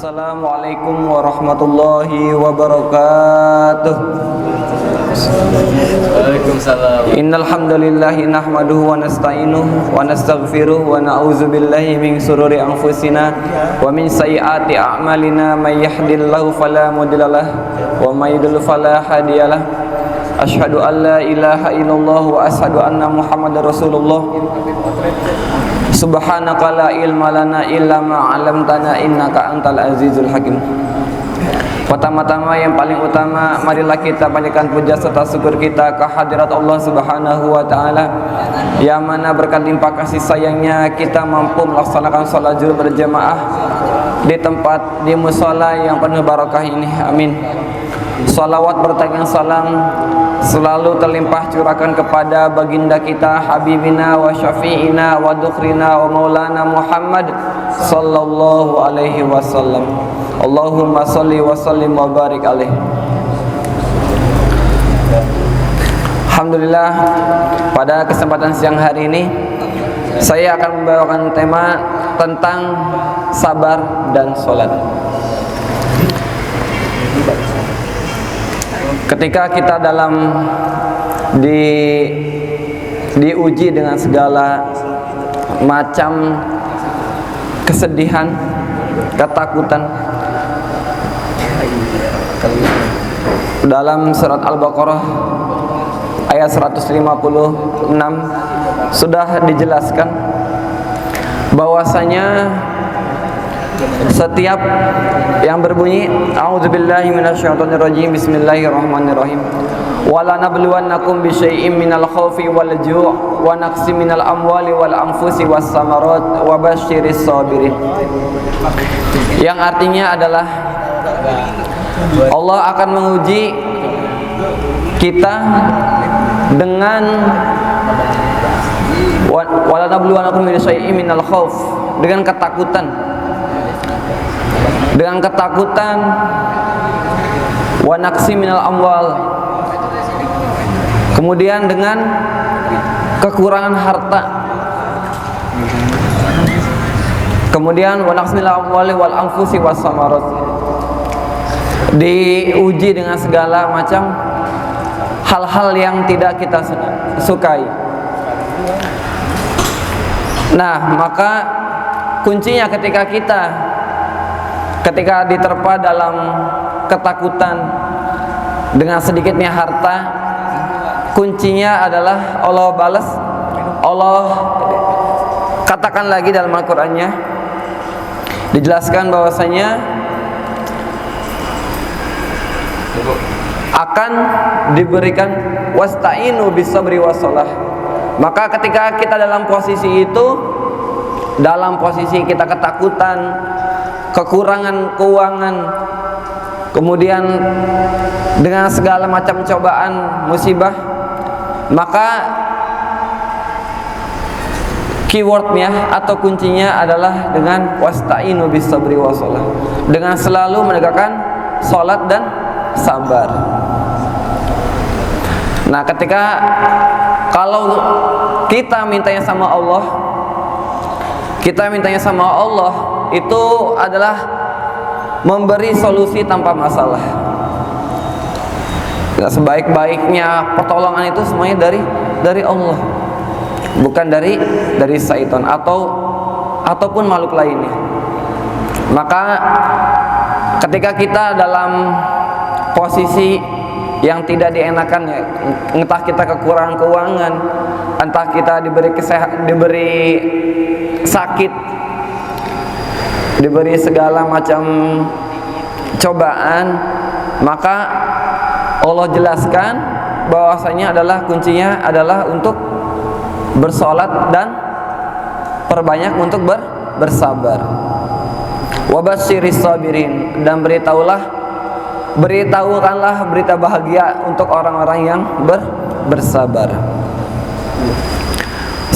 Assalamualaikum warahmatullahi wabarakatuh. Waalaikumsalam. Innal hamdalillah nahmaduhu wa nasta'inuhu wa nastaghfiruh wa na'udzu billahi min shururi anfusina wa min sayyiati a'malina may yahdihillahu fala mudhillalah wa may yudlil fala hadiyalah. Asyhadu an la ilaha illallah wa asyhadu anna Muhammadar Rasulullah. Subhanaka la ilma lana illa ma 'allamtana innaka antal azizul hakim. Pertama-tama yang paling utama, marilah kita panjatkan puja serta syukur kita kehadirat Allah Subhanahu wa taala, yang mana berkat limpah kasih sayangnya kita mampu melaksanakan salat zuhur berjamaah di tempat di musala yang penuh barakah ini. Amin. Salawat bertanya salam selalu terlimpah curahkan kepada baginda kita, habibina wa syafi'ina wa dukhrina wa maulana Muhammad sallallahu alaihi wasallam. Allahumma salli wa sallim wa barik alaih. Alhamdulillah, pada kesempatan siang hari ini saya akan membawakan tema tentang sabar dan sholat. Ketika kita diuji dengan segala macam kesedihan, ketakutan, dalam surat Al-Baqarah ayat 156 sudah dijelaskan bahwasanya setiap yang berbunyi a'udzubillahi minasyaitonirrajim bismillahirrahmanirrahim wala nabluwannakum bisyai'im minal khaufi wal ju' wa naqsi minal amwali wal anfusi was samarat wa basyiris sabirin, yang artinya adalah Allah akan menguji kita dengan wala nabluwannakum bisyai'im minal khauf, dengan ketakutan wa naqsi minal amwal, kemudian dengan kekurangan harta, kemudian wa naqsi minal amwali wal anfusi was samarat, diuji dengan segala macam hal-hal yang tidak kita sukai. Nah, maka kuncinya ketika diterpa dalam ketakutan dengan sedikitnya harta, kuncinya adalah Allah balas. Allah katakan lagi dalam Al-Qur'annya, dijelaskan bahwasanya akan diberikan wasta'inu bisabri wassalah. Maka ketika kita dalam posisi itu, dalam posisi kita ketakutan, kekurangan keuangan, kemudian dengan segala macam cobaan, musibah, maka keywordnya atau kuncinya adalah dengan wasta'inu bisabri wassalah, dengan selalu menegakkan salat dan sabar. Nah, kalau kita mintanya sama Allah, itu adalah memberi solusi tanpa masalah. Ya, sebaik-baiknya pertolongan itu semuanya dari Allah, bukan dari syaitan ataupun makhluk lainnya. Maka ketika kita dalam posisi yang tidak dienakan, ya, entah kita kekurangan keuangan, entah kita diberi sakit, diberi segala macam cobaan, maka Allah jelaskan bahwasanya adalah kuncinya adalah untuk bersolat dan perbanyak untuk bersabar. Wabasyiris sabirin, dan beritahukanlah berita bahagia untuk orang-orang yang bersabar.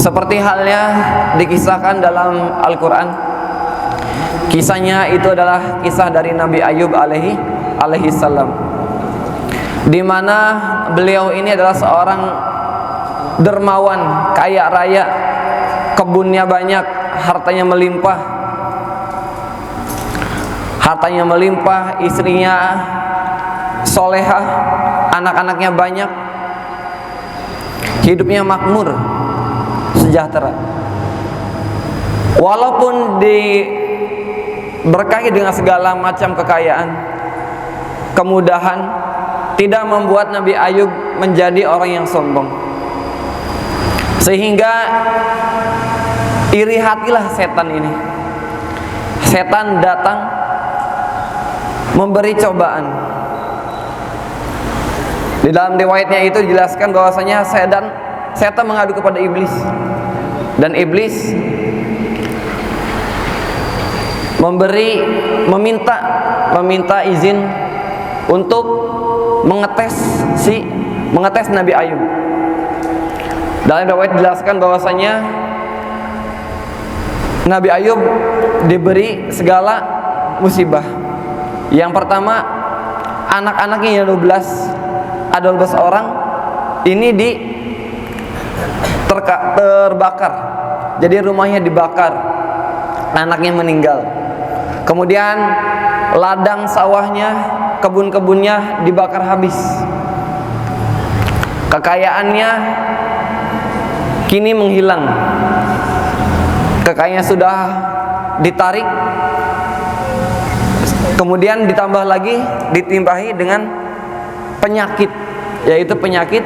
Seperti halnya dikisahkan dalam Al-Quran, kisahnya itu adalah kisah dari Nabi Ayub alaihi salam, di mana beliau ini adalah seorang dermawan, kaya raya, kebunnya banyak, hartanya melimpah. hartanya melimpah, istrinya solehah, anak-anaknya banyak, hidupnya makmur, sejahtera. Walaupun diberkahi dengan segala macam kekayaan, kemudahan, tidak membuat Nabi Ayub menjadi orang yang sombong. Sehingga iri hatilah setan ini. Setan datang memberi cobaan. Di dalam riwayatnya itu dijelaskan bahwasanya setan mengadu kepada iblis, dan iblis meminta izin untuk mengetes Nabi Ayub. Dalam riwayat dijelaskan bahwasanya Nabi Ayub diberi segala musibah. Yang pertama, anak-anaknya yang 12 orang ini terbakar. Jadi rumahnya dibakar, anaknya meninggal. Kemudian ladang sawahnya, kebun-kebunnya dibakar habis. Kekayaannya kini menghilang. Kekayaannya sudah ditarik. Kemudian ditambah lagi ditimpahi dengan penyakit, yaitu penyakit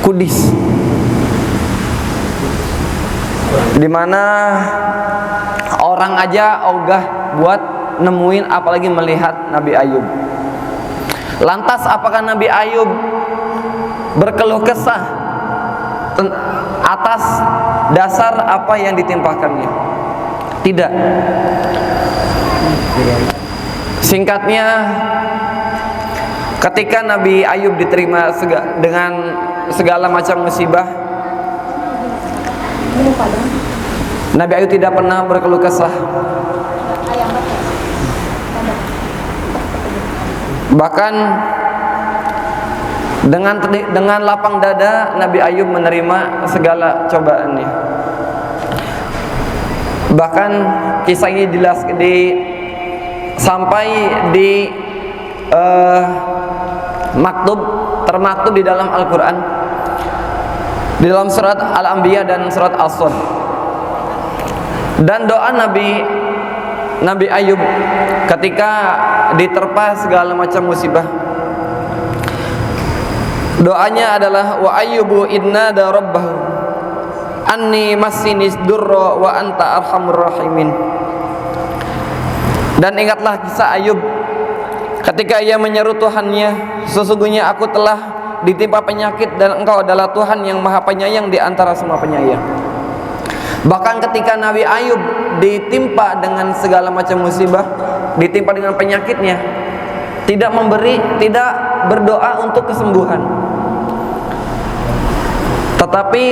kudis, dimana orang aja ogah buat nemuin, apalagi melihat Nabi Ayub. Lantas apakah Nabi Ayub berkeluh kesah atas dasar apa yang ditimpakannya? Tidak. Singkatnya, ketika Nabi Ayub diterima dengan segala macam musibah, Nabi Ayub tidak pernah berkeluh kesah. Bahkan dengan lapang dada Nabi Ayub menerima segala cobaannya. Bahkan kisah ini sampai di termaktub di dalam Al-Quran, di dalam surat Al-Anbiya dan surat As-Sadd. Dan doa Nabi Ayub ketika diterpa segala macam musibah, doanya adalah wa ayyubu idnada rabbahu anni massinis durra wa anta arhamur rahimin. Dan ingatlah kisah Ayub ketika ia menyeru Tuhannya, sesungguhnya aku telah ditimpa penyakit dan engkau adalah Tuhan yang maha penyayang di antara semua penyayang. Bahkan ketika Nabi Ayub ditimpa dengan segala macam musibah, ditimpa dengan penyakitnya, tidak berdoa untuk kesembuhan. Tetapi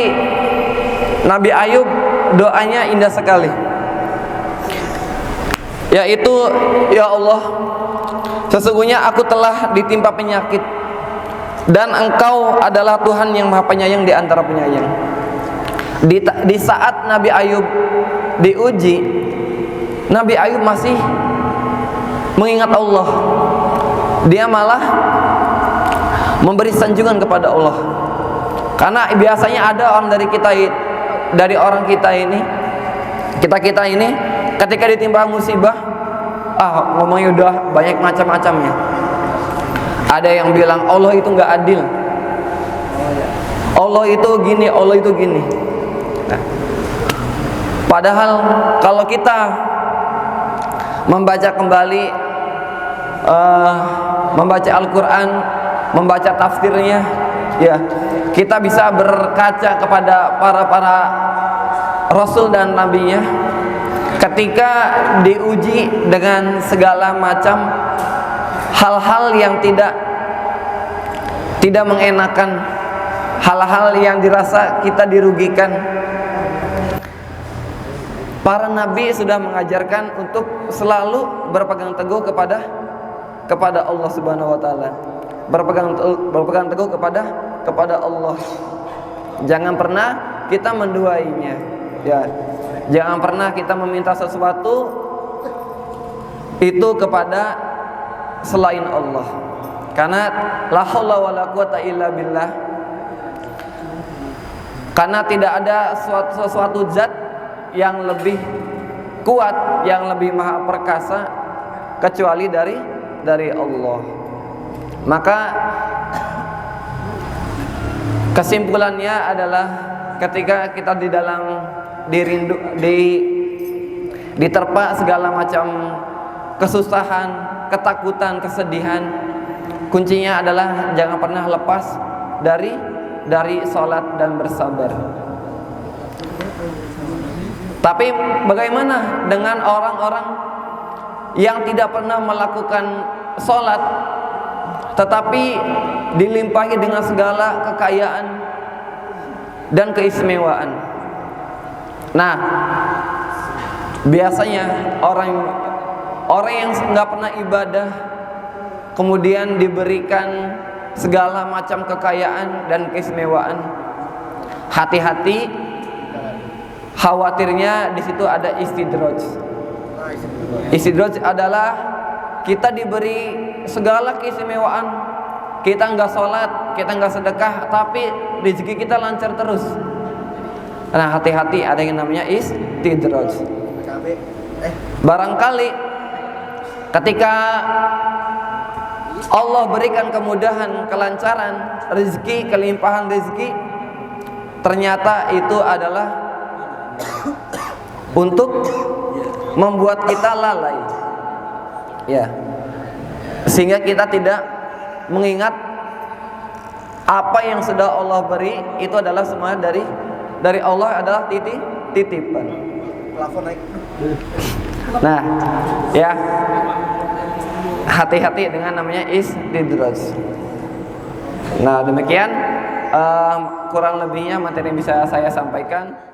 Nabi Ayub doanya indah sekali, yaitu, ya Allah, sesungguhnya aku telah ditimpa penyakit dan engkau adalah Tuhan yang maha penyayang di antara penyayang. Di saat Nabi Ayub diuji, Nabi Ayub masih mengingat Allah. Dia malah memberi sanjungan kepada Allah. Karena biasanya ada orang orang kita ini ketika ditimpa musibah, ngomongnya udah banyak macam-macamnya. Ada yang bilang Allah itu nggak adil, Allah itu gini, Allah itu gini. Nah, padahal kalau kita membaca kembali, membaca Al-Quran, membaca tafsirnya, ya, kita bisa berkaca kepada para Rasul dan Nabinya ketika diuji dengan segala macam hal-hal yang tidak mengenakan, hal-hal yang dirasa kita dirugikan. Para nabi sudah mengajarkan untuk selalu berpegang teguh kepada Allah Subhanahu wa taala. Berpegang teguh kepada Allah. Jangan pernah kita menduainya. Ya. Jangan pernah kita meminta sesuatu itu kepada selain Allah. Karena la haula wala quwata illa billah. Karena tidak ada sesuatu zat yang lebih kuat, yang lebih maha perkasa kecuali dari Allah. Maka kesimpulannya adalah ketika kita di dalam diterpa segala macam kesusahan, ketakutan, kesedihan, kuncinya adalah jangan pernah lepas dari sholat dan bersabar. Tapi bagaimana dengan orang-orang yang tidak pernah melakukan sholat tetapi dilimpahi dengan segala kekayaan dan keistimewaan? Nah, biasanya orang yang nggak pernah ibadah kemudian diberikan segala macam kekayaan dan keistimewaan, hati-hati, khawatirnya di situ ada istidraj. Istidraj adalah kita diberi segala keistimewaan, kita nggak sholat, kita nggak sedekah, tapi rezeki kita lancar terus. Nah, hati-hati, ada yang namanya istidraj. Barangkali ketika Allah berikan kemudahan, kelancaran, rezeki, kelimpahan rezeki, ternyata itu adalah untuk membuat kita lalai, ya, sehingga kita tidak mengingat apa yang sudah Allah beri. Itu adalah semua dari Allah, adalah titipan. Nah, ya, hati-hati dengan namanya istidraj. Nah, demikian kurang lebihnya materi yang bisa saya sampaikan.